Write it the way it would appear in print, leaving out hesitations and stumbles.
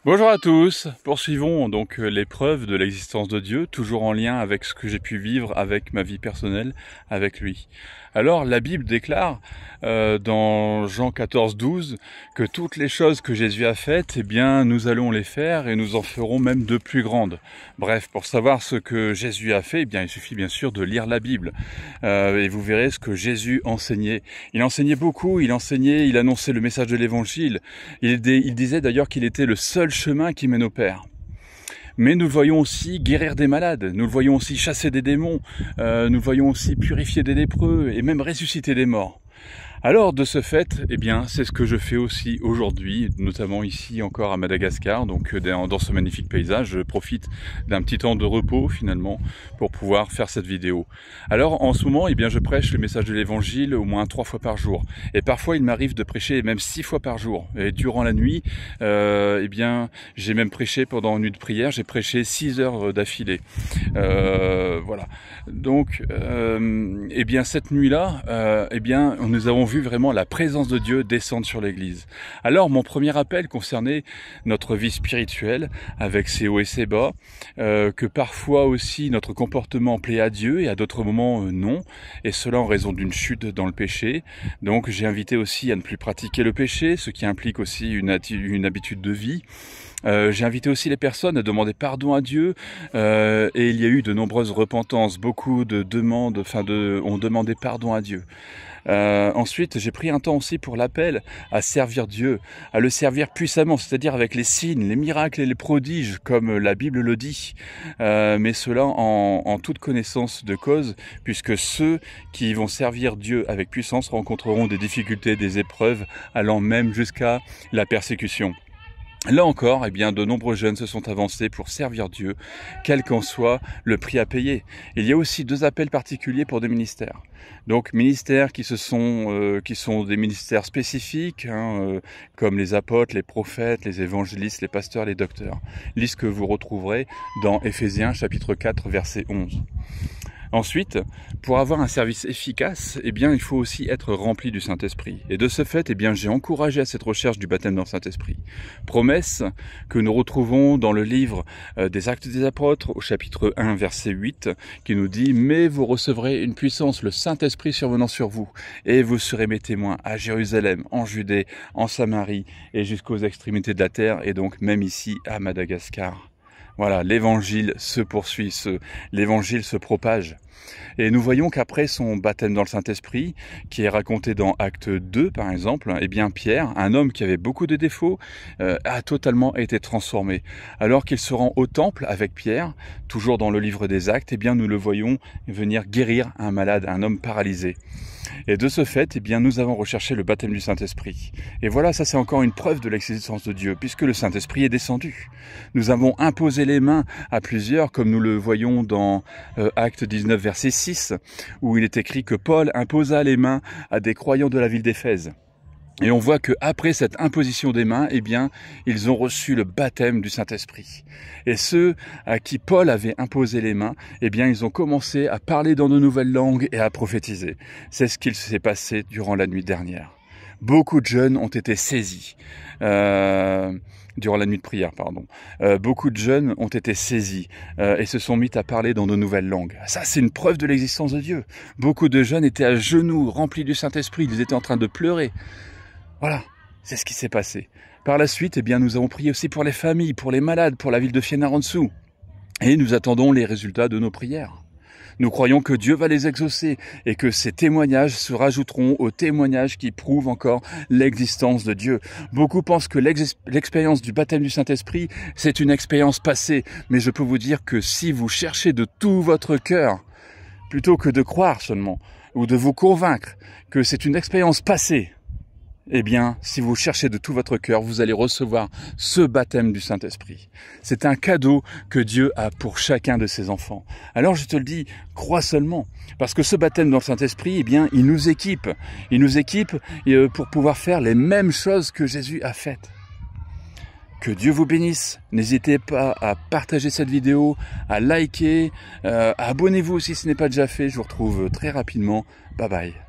Bonjour à tous, poursuivons donc l'épreuve de l'existence de Dieu, toujours en lien avec ce que j'ai pu vivre avec ma vie personnelle, avec lui. Alors la Bible déclare dans Jean 14,12 que toutes les choses que Jésus a faites, eh bien nous allons les faire et nous en ferons même de plus grandes. Bref, pour savoir ce que Jésus a fait, eh bien il suffit bien sûr de lire la Bible et vous verrez ce que Jésus enseignait. Il enseignait beaucoup, il annonçait le message de l'Évangile. Il disait d'ailleurs qu'il était le seul chemin qui mène au Père. Mais nous le voyons aussi guérir des malades, nous le voyons aussi chasser des démons, nous le voyons aussi purifier des lépreux et même ressusciter des morts. Alors de ce fait, eh bien, c'est ce que je fais aussi aujourd'hui, notamment ici encore à Madagascar, donc dans ce magnifique paysage, je profite d'un petit temps de repos finalement pour pouvoir faire cette vidéo. Alors en ce moment, eh bien, je prêche le message de l'Évangile au moins 3 fois par jour, et parfois il m'arrive de prêcher même 6 fois par jour. Et durant la nuit, eh bien, j'ai même prêché pendant une nuit de prière, j'ai prêché 6 heures d'affilée. Voilà. Donc, eh bien, cette nuit-là, eh bien, nous avons vu vraiment la présence de Dieu descendre sur l'église. Alors mon premier appel concernait notre vie spirituelle avec ses hauts et ses bas, que parfois aussi notre comportement plaît à Dieu et à d'autres moments non, et cela en raison d'une chute dans le péché. Donc j'ai invité aussi à ne plus pratiquer le péché, ce qui implique aussi une habitude de vie. J'ai invité aussi les personnes à demander pardon à Dieu et il y a eu de nombreuses repentances, beaucoup de demandes, ont demandé pardon à Dieu. Ensuite, j'ai pris un temps aussi pour l'appel à servir Dieu, à le servir puissamment, c'est-à-dire avec les signes, les miracles et les prodiges, comme la Bible le dit, mais cela en toute connaissance de cause, puisque ceux qui vont servir Dieu avec puissance rencontreront des difficultés, des épreuves, allant même jusqu'à la persécution. Là encore, eh bien, de nombreux jeunes se sont avancés pour servir Dieu, quel qu'en soit le prix à payer. Il y a aussi 2 appels particuliers pour des ministères. Donc, ministères qui sont des ministères spécifiques, comme les apôtres, les prophètes, les évangélistes, les pasteurs, les docteurs. Liste que vous retrouverez dans Éphésiens chapitre 4, verset 11. Ensuite, pour avoir un service efficace, eh bien, il faut aussi être rempli du Saint-Esprit. Et de ce fait, eh bien, j'ai encouragé à cette recherche du baptême dans le Saint-Esprit. Promesse que nous retrouvons dans le livre des Actes des Apôtres, au chapitre 1, verset 8, qui nous dit « Mais vous recevrez une puissance, le Saint-Esprit survenant sur vous, et vous serez mes témoins à Jérusalem, en Judée, en Samarie, et jusqu'aux extrémités de la terre, et donc même ici à Madagascar. » Voilà, l'évangile se poursuit, l'évangile se propage. Et nous voyons qu'après son baptême dans le Saint-Esprit, qui est raconté dans Acte 2 par exemple, eh bien Pierre, un homme qui avait beaucoup de défauts, a totalement été transformé. Alors qu'il se rend au temple avec Pierre, toujours dans le livre des Actes, eh bien nous le voyons venir guérir un malade, un homme paralysé. Et de ce fait, eh bien, nous avons recherché le baptême du Saint-Esprit. Et voilà, ça c'est encore une preuve de l'existence de Dieu, puisque le Saint-Esprit est descendu. Nous avons imposé les mains à plusieurs, comme nous le voyons dans Acte 19, verset 6, où il est écrit que Paul imposa les mains à des croyants de la ville d'Éphèse. Et on voit qu'après cette imposition des mains, eh bien, ils ont reçu le baptême du Saint-Esprit. Et ceux à qui Paul avait imposé les mains, eh bien, ils ont commencé à parler dans de nouvelles langues et à prophétiser. C'est ce qu'il s'est passé durant la nuit dernière. Beaucoup de jeunes ont été saisis. Durant la nuit de prière, pardon. Beaucoup de jeunes ont été saisis et se sont mis à parler dans de nouvelles langues. Ça, c'est une preuve de l'existence de Dieu. Beaucoup de jeunes étaient à genoux, remplis du Saint-Esprit. Ils étaient en train de pleurer. Voilà, c'est ce qui s'est passé. Par la suite, eh bien, nous avons prié aussi pour les familles, pour les malades, pour la ville de Fianarantsoa. Et nous attendons les résultats de nos prières. Nous croyons que Dieu va les exaucer et que ces témoignages se rajouteront aux témoignages qui prouvent encore l'existence de Dieu. Beaucoup pensent que l'expérience du baptême du Saint-Esprit, c'est une expérience passée. Mais je peux vous dire que si vous cherchez de tout votre cœur, plutôt que de croire seulement, ou de vous convaincre que c'est une expérience passée, eh bien, si vous cherchez de tout votre cœur, vous allez recevoir ce baptême du Saint-Esprit. C'est un cadeau que Dieu a pour chacun de ses enfants. Alors je te le dis, crois seulement. Parce que ce baptême dans le Saint-Esprit, eh bien, il nous équipe. Il nous équipe pour pouvoir faire les mêmes choses que Jésus a faites. Que Dieu vous bénisse. N'hésitez pas à partager cette vidéo, à liker, abonnez-vous si ce n'est pas déjà fait. Je vous retrouve très rapidement. Bye bye.